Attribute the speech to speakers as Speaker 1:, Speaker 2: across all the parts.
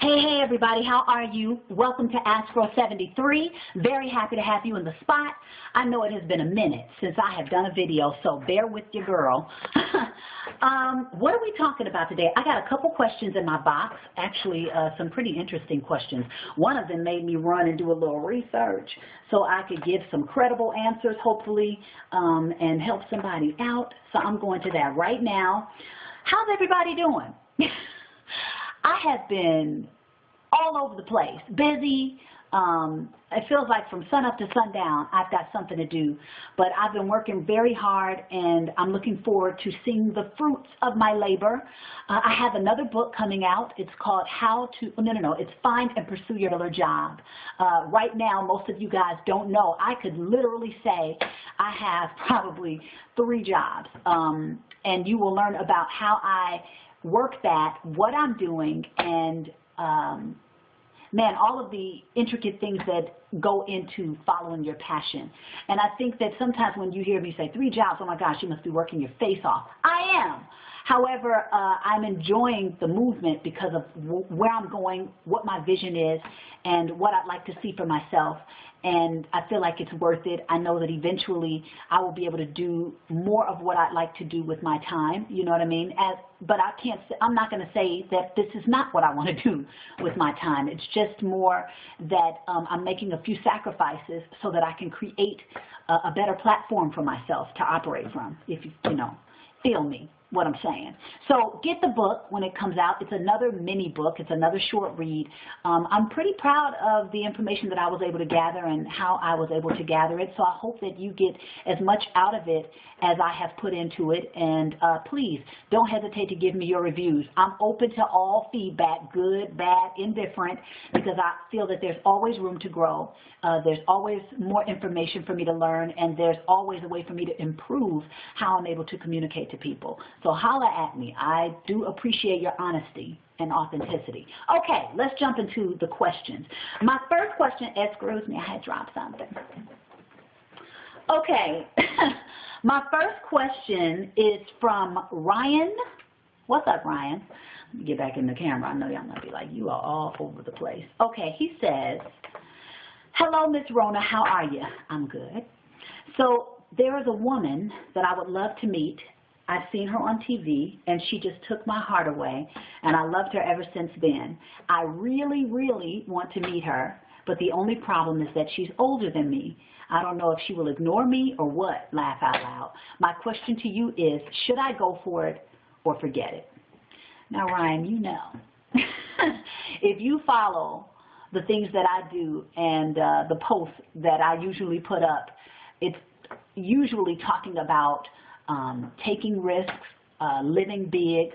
Speaker 1: Hey everybody, how are you? Welcome to askrho 73. Very happy to have you in the spot. I know it has been a minute since I have done a video, so bear with your girl. What are we talking about today? I got a couple questions in my box, actually some pretty interesting questions. One of them made me run and do a little research so I could give some credible answers, hopefully, and help somebody out. So I'm going to that right now. How's everybody doing? I have been all over the place, busy. It feels like from sun up to sundown, I've got something to do. But I've been working very hard, and I'm looking forward to seeing the fruits of my labor. I have another book coming out. It's called it's Find and Pursue Your Killer Job. Right now, most of you guys don't know. I could literally say I have probably 3 jobs, and you will learn about how I work that, what I'm doing, and man, all of the intricate things that go into following your passion. And I think that sometimes when you hear me say 3 jobs, oh my gosh, you must be working your face off. I am. However, I'm enjoying the movement because of where I'm going, what my vision is, and what I'd like to see for myself. And I feel like it's worth it. I know that eventually I will be able to do more of what I'd like to do with my time, you know what I mean? But I'm not going to say that this is not what I want to do with my time. It's just more that I'm making a few sacrifices so that I can create a better platform for myself to operate from, if you know, feel me. What I'm saying. So get the book when it comes out. It's another mini book. It's another short read. I'm pretty proud of the information that I was able to gather and how I was able to gather it. So I hope that you get as much out of it as I have put into it. And please don't hesitate to give me your reviews. I'm open to all feedback, good, bad, indifferent, because I feel that there's always room to grow. There's always more information for me to learn, and there's always a way for me to improve how I'm able to communicate to people. So holla at me. I do appreciate your honesty and authenticity. Okay, let's jump into the questions. My first question, excuse me, I had dropped something. Okay, my first question is from Ryan. What's up, Ryan? Let me get back in the camera. I know y'all might be like, you are all over the place. Okay, he says, hello, Miss Rona, how are you? I'm good. So there is a woman that I would love to meet. I've seen her on TV, and she just took my heart away, and I loved her ever since then. I really, really want to meet her, but the only problem is that she's older than me. I don't know if she will ignore me or what, laugh out loud. My question to you is, should I go for it or forget it? Now, Ryan, you know, if you follow the things that I do and the posts that I usually put up, it's usually talking about taking risks, living big,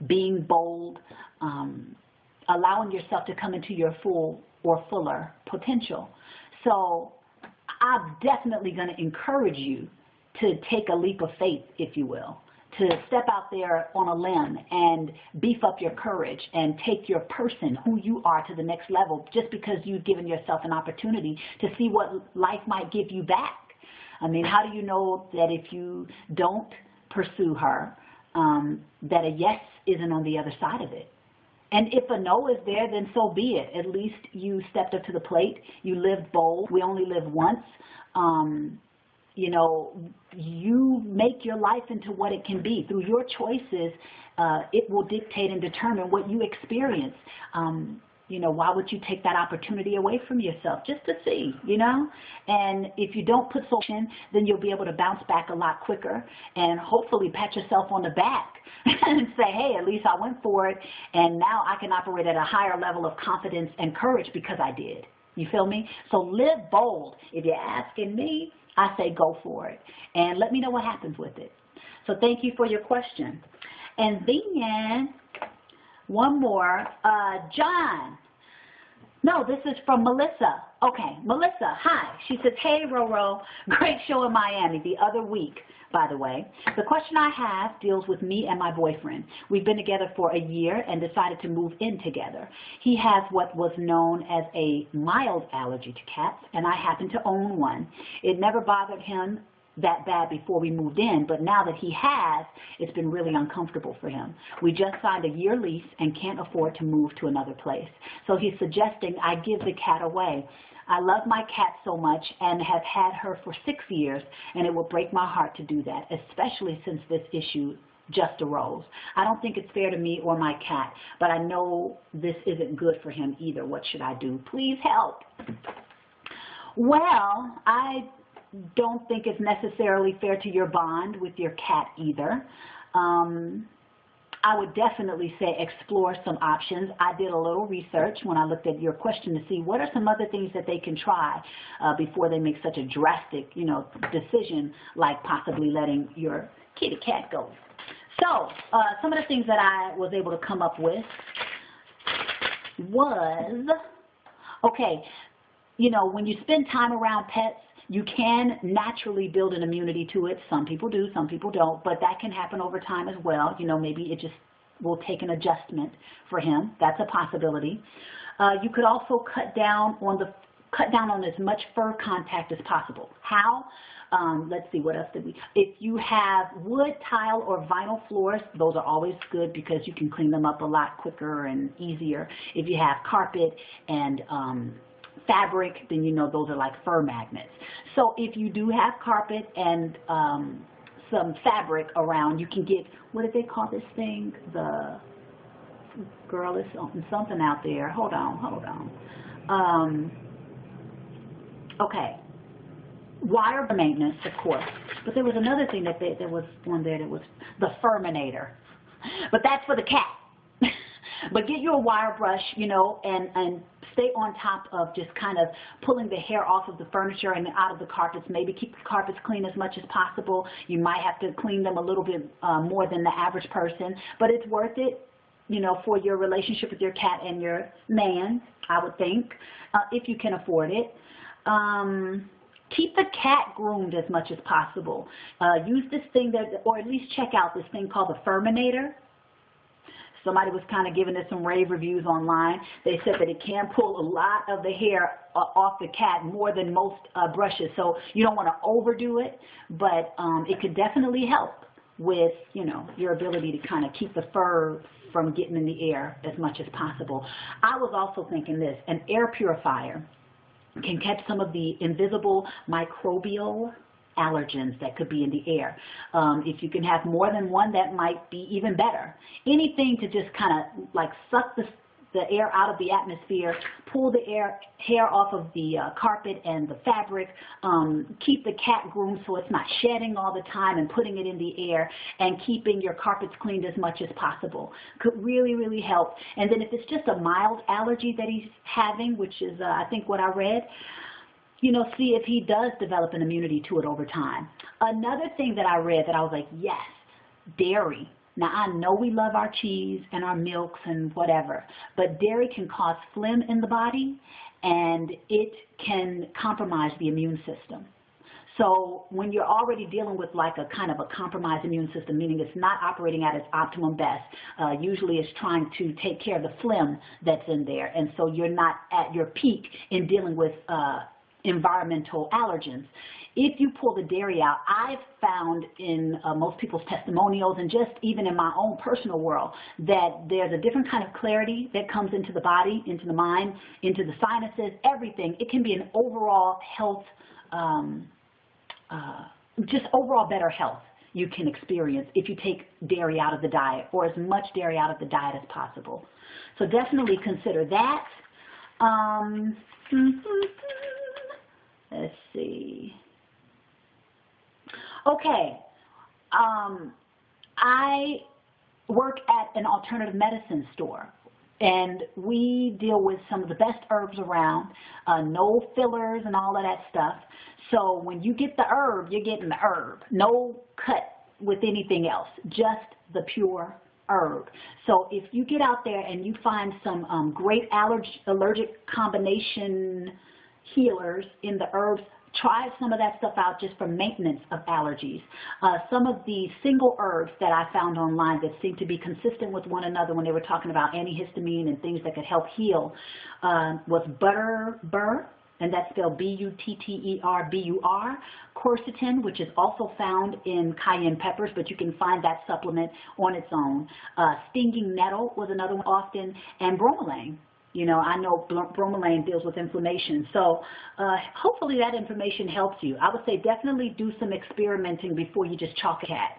Speaker 1: being bold, allowing yourself to come into your full or fuller potential. So I'm definitely going to encourage you to take a leap of faith, if you will, to step out there on a limb and beef up your courage and take your person, who you are, to the next level, just because you've given yourself an opportunity to see what life might give you back. I mean, how do you know that if you don't pursue her, that a yes isn't on the other side of it? And if a no is there, then so be it. At least you stepped up to the plate. You lived bold. We only live once. You know, you make your life into what it can be. Through your choices, it will dictate and determine what you experience. You know, why would you take that opportunity away from yourself just to see, you know? And if you don't put solution, then you'll be able to bounce back a lot quicker and hopefully pat yourself on the back and say, hey, at least I went for it, and now I can operate at a higher level of confidence and courage because I did. You feel me? So live bold. If you're asking me, I say go for it. And let me know what happens with it. So thank you for your question. And then one more, John. No, this is from Melissa. Okay, Melissa, hi. She says, hey, Roro, great show in Miami the other week, by the way. The question I have deals with me and my boyfriend. We've been together for a year and decided to move in together. He has what was known as a mild allergy to cats, and I happen to own one. It never bothered him that bad before we moved in, but now that he has, it's been really uncomfortable for him. We just signed a year lease and can't afford to move to another place. So he's suggesting I give the cat away. I love my cat so much and have had her for 6 years, and it will break my heart to do that, especially since this issue just arose. I don't think it's fair to me or my cat, but I know this isn't good for him either. What should I do? Please help. Well, I don't think it's necessarily fair to your bond with your cat either. I would definitely say explore some options. I did a little research when I looked at your question to see what are some other things that they can try before they make such a drastic, decision like possibly letting your kitty cat go. So some of the things that I was able to come up with was, okay, when you spend time around pets, you can naturally build an immunity to it. Some people do, some people don't, but that can happen over time as well. Maybe it just will take an adjustment for him. That's a possibility. You could also cut down on as much fur contact as possible. How? Let's see, what else did we? If you have wood, tile, or vinyl floors, those are always good because you can clean them up a lot quicker and easier. If you have carpet and fabric, then those are like fur magnets. So if you do have carpet and some fabric around, you can get, what do they call this thing? The girl is something out there. Hold on. Okay. Wire maintenance, of course. But there was another thing there was one there that was the Furminator. But that's for the cat. But get you a wire brush, and stay on top of just kind of pulling the hair off of the furniture and out of the carpets. Maybe keep the carpets clean as much as possible. You might have to clean them a little bit more than the average person, but it's worth it, for your relationship with your cat and your man, I would think, if you can afford it. Keep the cat groomed as much as possible. Use this thing or at least check out this thing called the Furminator. Somebody was kind of giving it some rave reviews online. They said that it can pull a lot of the hair off the cat, more than most brushes. So you don't want to overdo it, but it could definitely help with, your ability to kind of keep the fur from getting in the air as much as possible. I was also thinking this, an air purifier can catch some of the invisible microbial allergens that could be in the air. If you can have more than one, that might be even better. Anything to just kind of like suck the air out of the atmosphere, pull the hair off of the carpet and the fabric, keep the cat groomed so it's not shedding all the time and putting it in the air, and keeping your carpets cleaned as much as possible. Could really, really help. And then if it's just a mild allergy that he's having, which is I think what I read, see if he does develop an immunity to it over time. Another thing that I read that I was like, yes, dairy. Now, I know we love our cheese and our milks and whatever, but dairy can cause phlegm in the body, and it can compromise the immune system. So when you're already dealing with like a kind of a compromised immune system, meaning it's not operating at its optimum best, usually it's trying to take care of the phlegm that's in there, and so you're not at your peak in dealing with environmental allergens. If you pull the dairy out, I've found in most people's testimonials and just even in my own personal world that there's a different kind of clarity that comes into the body, into the mind, into the sinuses, everything. It can be an overall health, just overall better health you can experience if you take dairy out of the diet, or as much dairy out of the diet as possible. So definitely consider that. Let's see. Okay, I work at an alternative medicine store, and we deal with some of the best herbs around, no fillers and all of that stuff. So when you get the herb, you're getting the herb. No cut with anything else, just the pure herb. So if you get out there and you find some great allergic combination healers in the herbs, try some of that stuff out just for maintenance of allergies. Some of the single herbs that I found online that seem to be consistent with one another when they were talking about antihistamine and things that could help heal was butterbur,
Speaker 2: and that's spelled B-U-T-T-E-R-B-U-R. Quercetin, which is also found in cayenne peppers, but you can find that supplement on its own. Stinging nettle was another one often, and bromelain. You know, I know bromelain deals with inflammation. So hopefully that information helps you. I would say definitely do some experimenting before you just chalk a cat.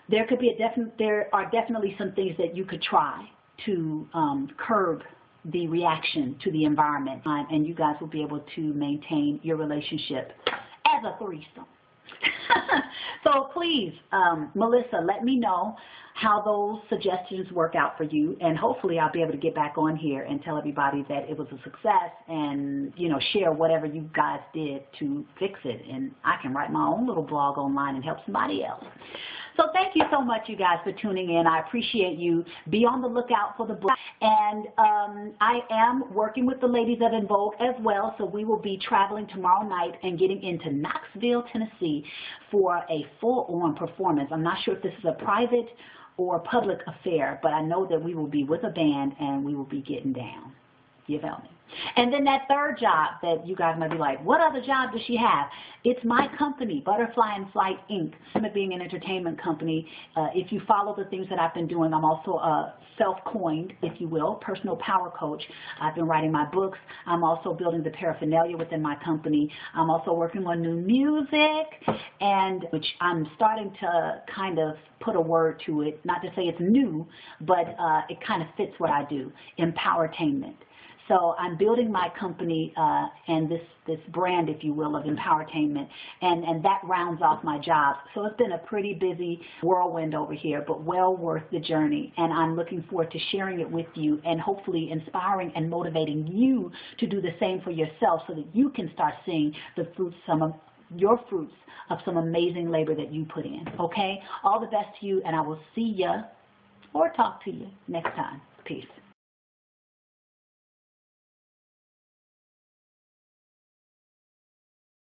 Speaker 2: There are definitely some things that you could try to curb the reaction to the environment, and you guys will be able to maintain your relationship as a threesome. So please, Melissa, let me know how those suggestions work out for you, and hopefully I'll be able to get back on here and tell everybody that it was a success, and, you know, share whatever you guys did to fix it, and I can write my own little blog online and help somebody else. So thank you so much, you guys, for tuning in. I appreciate you. Be on the lookout for the book. And I am working with the ladies of En Vogue as well, so we will be traveling tomorrow night and getting into Knoxville, Tennessee for a full-on performance. I'm not sure if this is a private or public affair, but I know that we will be with a band and we will be getting down. You feel me? And then that third job that you guys might be like, what other job does she have? It's my company, Butterfly and Flight, Inc. Being an entertainment company. If you follow the things that I've been doing, I'm also a self-coined, if you will, personal power coach. I've been writing my books. I'm also building the paraphernalia within my company. I'm also working on new music, and which I'm starting to kind of put a word to it. Not to say it's new, but it kind of fits what I do, empowertainment. So I'm building my company and this brand, if you will, of empowertainment, and that rounds off my job. So it's been a pretty busy whirlwind over here, but well worth the journey. And I'm looking forward to sharing it with you and hopefully inspiring and motivating you to do the same for yourself so that you can start seeing the fruits, your fruits of some amazing labor that you put in. Okay? All the best to you, and I will see ya or talk to you next time. Peace.